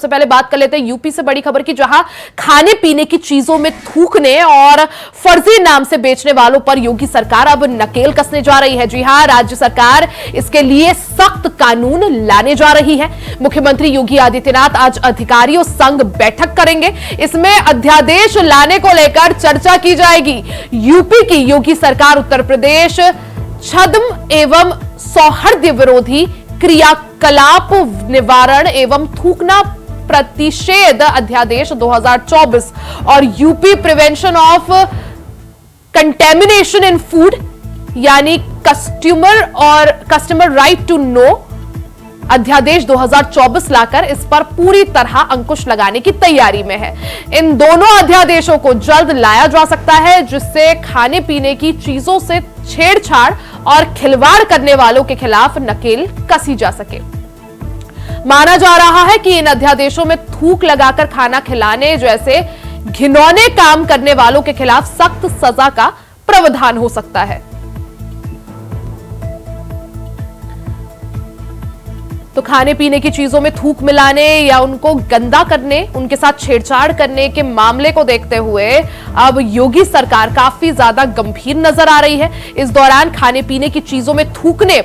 सबसे पहले बात कर लेते हैं यूपी से बड़ी खबर की, जहां खाने पीने की चीजों में थूकने और फर्जी नाम से बेचने वालों पर योगी सरकार अब नकेल कसने जा रही है। जी हां, राज्य सरकार इसके लिए सख्त कानून लाने जा रही है। मुख्यमंत्री योगी आदित्यनाथ आज अधिकारियों संग बैठक करेंगे। इसमें अध्यादेश लाने को लेकर चर्चा की जाएगी। यूपी की योगी सरकार उत्तर प्रदेश छद्म एवं सौहार्द विरोधी क्रियाकलाप निवारण एवं थूकना प्रतिषेध अध्यादेश 2024 और UP prevention of contamination in food यानी कस्टमर राइट टू नो अध्यादेश 2024 लाकर इस पर पूरी तरह अंकुश लगाने की तैयारी में है। इन दोनों अध्यादेशों को जल्द लाया जा सकता है, जिससे खाने पीने की चीजों से छेड़छाड़ और खिलवाड़ करने वालों के खिलाफ नकेल कसी जा सके। माना जा रहा है कि इन अध्यादेशों में थूक लगाकर खाना खिलाने जैसे घिनौने काम करने वालों के खिलाफ सख्त सजा का प्रावधान हो सकता है। तो खाने पीने की चीजों में थूक मिलाने या उनको गंदा करने, उनके साथ छेड़छाड़ करने के मामले को देखते हुए अब योगी सरकार काफी ज्यादा गंभीर नजर आ रही है। इस दौरान खाने पीने की चीजों में थूकने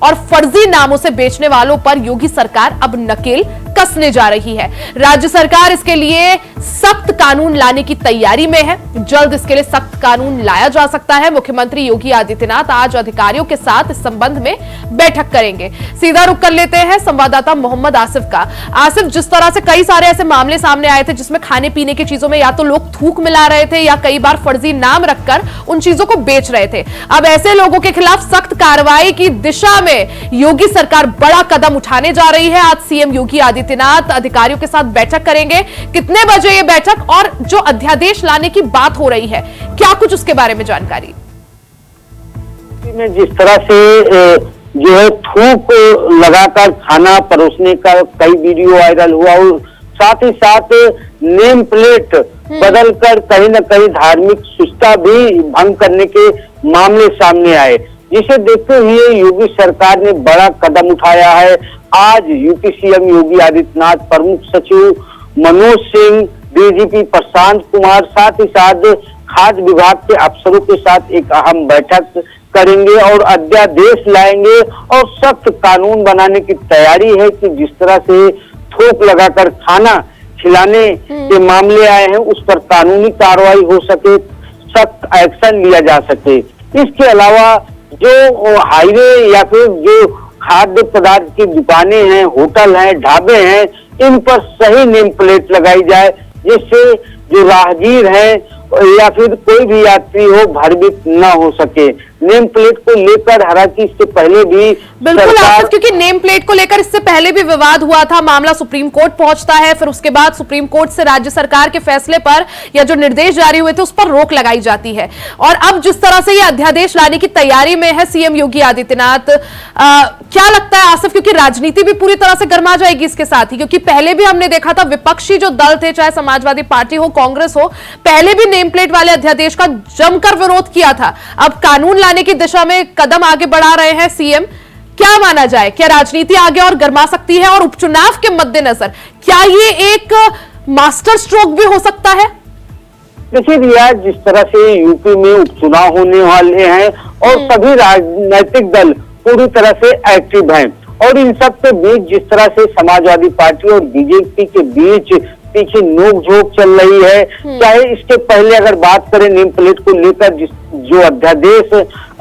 और फर्जी नामों से बेचने वालों पर योगी सरकार अब नकेल कसने जा रही है। राज्य सरकार इसके लिए सख्त कानून लाने की तैयारी में है। जल्द इसके लिए सख्त कानून लाया जा सकता है। मुख्यमंत्री योगी आदित्यनाथ आज अधिकारियों के साथ इस संबंध में बैठक करेंगे। सीधा रुख कर लेते हैं संवाददाता मोहम्मद आसिफ का। आसिफ, जिस तरह से कई सारे ऐसे मामले सामने आए थे जिसमें खाने पीने की चीजों में या तो लोग थूक मिला रहे थे या कई बार फर्जी नाम रखकर उन चीजों को बेच रहे थे, अब ऐसे लोगों के खिलाफ सख्त कार्रवाई की दिशा में योगी सरकार बड़ा कदम उठाने जा रही है। आज सीएम योगी आदित्यनाथ अधिकारियों के साथ बैठक करेंगे। कितने बजे ये बैठक और जो अध्यादेश लाने की बात हो रही है, क्या कुछ उसके बारे में जानकारी? जिस तरह से जो है थूक लगाकर खाना परोसने का कई वीडियो वायरल हुआ और साथ ही साथ नेम प्लेट बदलकर कहीं न कहीं धार्मिक शिष्टा भी भंग करने के मामले सामने आए, जिसे देखते हुए योगी सरकार ने बड़ा कदम उठाया है। आज यूपी सीएम योगी आदित्यनाथ, प्रमुख सचिव मनोज सिंह, डीजीपी प्रशांत कुमार, साथ ही साथ खाद्य विभाग के अफसरों के साथ एक अहम बैठक करेंगे और अध्यादेश लाएंगे और सख्त कानून बनाने की तैयारी है कि जिस तरह से थूक लगाकर खाना खिलाने के मामले आए हैं उस पर कानूनी कार्रवाई हो सके, सख्त एक्शन लिया जा सके। इसके अलावा जो हाईवे या फिर जो खाद्य पदार्थ की दुकानें हैं, होटल हैं, ढाबे हैं, इन पर सही नेम प्लेट लगाई जाए, जिससे जो राहगीर हैं या फिर कोई भी यात्री हो भयभीत न हो सके। नेम प्लेट को लेकर हालांकि इससे पहले भी बिल्कुल आसिफ, क्योंकि नेम प्लेट को लेकर इससे पहले भी विवाद हुआ था, मामला सुप्रीम कोर्ट पहुंचता है, फिर उसके बाद सुप्रीम कोर्ट से राज्य सरकार के फैसले पर या जो निर्देश जारी हुए थे उस पर रोक लगाई जाती है। और अब जिस तरह से ये अध्यादेश लाने की तैयारी में है सीएम योगी आदित्यनाथ, क्या लगता है आसिफ, क्योंकि राजनीति भी पूरी तरह से गर्मा जाएगी इसके साथ ही, क्योंकि पहले भी हमने देखा था विपक्षी जो दल थे, चाहे समाजवादी पार्टी हो, कांग्रेस हो, पहले भी नेम प्लेट वाले अध्यादेश का जमकर विरोध किया था। अब कानून लाने की दिशा में कदम आगे बढ़ा रहे हैं सीएम। क्या माना जाए, क्या राजनीति आगे और गर्मा सकती है? और उपचुनाव के मद्देनजर क्या ये एक मास्टर स्ट्रोक भी हो सकता है? देखिए रिया, जिस तरह से यूपी में उपचुनाव होने वाले हैं और सभी राजनीतिक दल पूरी तरह से एक्टिव हैं और इन सब के बीच जिस तरह से समाजवादी पार्टी और बीजेपी के बीच पीछे नोकझोंक चल रही है, चाहे इसके पहले अगर बात करें नेम प्लेट को लेकर जो अध्यादेश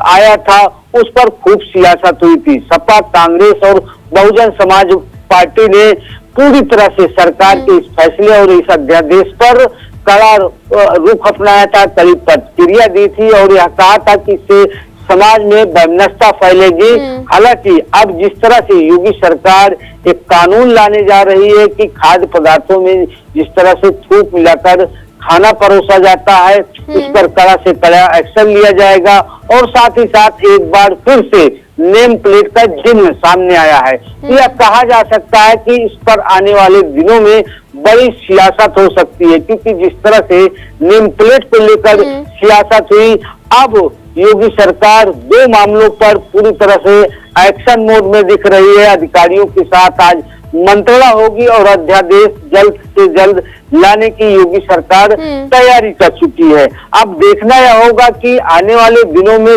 आया था उस पर खूब सियासत हुई थी। सपा, कांग्रेस और बहुजन समाज पार्टी ने पूरी तरह से सरकार के इस फैसले और इस अध्यादेश पर कड़ा रुख अपनाया था, कड़ी प्रतिक्रिया दी थी और यह कहा था कि इससे समाज में वैमनस्यता फैलेगी। हालांकि अब जिस तरह से योगी सरकार एक कानून लाने जा रही है कि खाद्य पदार्थों में जिस तरह से थूक मिलाकर खाना परोसा जाता है, इस पर कड़ा से कड़ा एक्शन लिया जाएगा और साथ ही साथ एक बार फिर से नेम प्लेट का चिन्ह सामने आया है। यह कहा जा सकता है कि इस पर आने वाले दिनों में बड़ी सियासत हो सकती है, क्योंकि जिस तरह से नेम प्लेट को लेकर सियासत हुई, अब योगी सरकार दो मामलों पर पूरी तरह से एक्शन मोड में दिख रही है। अधिकारियों के साथ आज मंत्रणा होगी और अध्यादेश जल्द से जल्द लाने की योगी सरकार तैयारी कर चुकी है। अब देखना यह होगा कि आने वाले दिनों में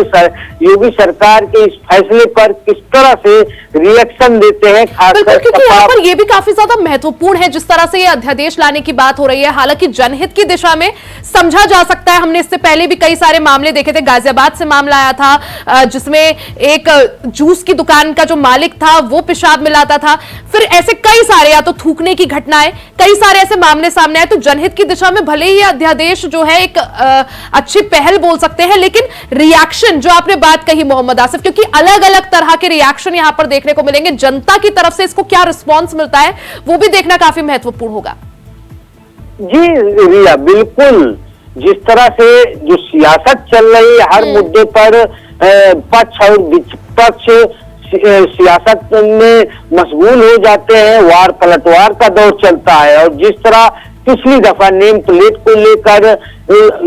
योगी सरकार के इस फैसले पर किस तरह से रिएक्शन देते हैं। बिल्कुल, क्योंकि यहाँ पर यह भी काफी ज्यादा महत्वपूर्ण है जिस तरह से ये अध्यादेश लाने की बात हो रही है। हालांकि जनहित की दिशा में समझा जा सकता है, हमने इससे पहले भी कई सारे मामले देखे थे। गाजियाबाद से मामला आया था जिसमें एक जूस की दुकान का जो मालिक था वो पेशाब मिलाता था। फिर ऐसे कई सारे, या तो थूकने की घटनाएं, कई सारे ऐसे मामले सामने आए। तो जनहित की दिशा में भले ही अध्यादेश जो है एक अच्छी पहल बोल सकते हैं, लेकिन रिएक्शन जो आपने बात कही मोहम्मद आसिफ, क्योंकि अलग अलग तरह के रिएक्शन यहां पर देखने को मिलेंगे, जनता की तरफ से इसको क्या रिस्पॉन्स मिलता है वो भी देखना काफी महत्वपूर्ण होगा। जी रिया, बिल्कुल। जिस तरह से जो सियासत चल रही है, हर मुद्दे पर पक्ष और विपक्ष सियासत में मशगूल हो जाते हैं, वार पलटवार का दौर चलता है। और जिस तरह पिछली दफा नेम प्लेट को लेकर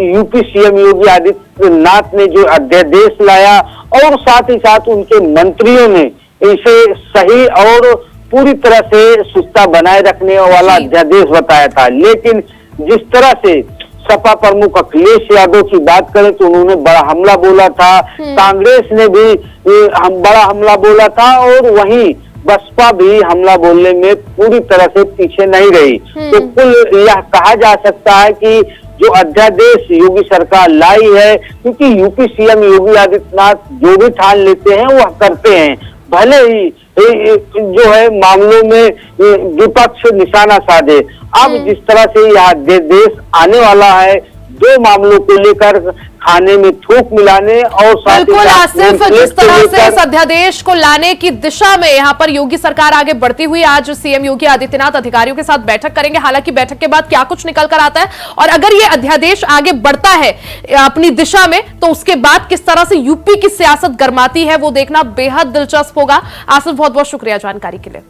यूपी सीएम योगी आदित्यनाथ ने जो अध्यादेश लाया और साथ ही साथ उनके मंत्रियों ने इसे सही और पूरी तरह से सुस्ता बनाए रखने वाला अध्यादेश बताया था, लेकिन जिस तरह से सपा प्रमुख अखिलेश यादव की बात करें तो उन्होंने बड़ा हमला बोला था, कांग्रेस ने भी बड़ा हमला बोला था, और वहीं बसपा भी हमला बोलने में पूरी तरह से पीछे नहीं रही। तो कुल यह कहा जा सकता है कि जो अध्यादेश योगी सरकार लाई है, क्योंकि यूपी सीएम योगी आदित्यनाथ जो भी ठान लेते हैं वह करते हैं, भले ही जो है मामलों में विपक्ष निशाना साधे। अब जिस तरह से यह अध्यादेश आने वाला है, दो मामलों को लेकर, खाने में थूक मिलाने और बिल्कुल आसिफ, जिस तरह से इस अध्यादेश को लाने की दिशा में यहां पर योगी सरकार आगे बढ़ती हुई, आज सीएम योगी आदित्यनाथ अधिकारियों के साथ बैठक करेंगे। हालांकि बैठक के बाद क्या कुछ निकल कर आता है और अगर ये अध्यादेश आगे बढ़ता है अपनी दिशा में, तो उसके बाद किस तरह से यूपी की सियासत गरमाती है वो देखना बेहद दिलचस्प होगा। आसिफ, बहुत बहुत शुक्रिया जानकारी के लिए।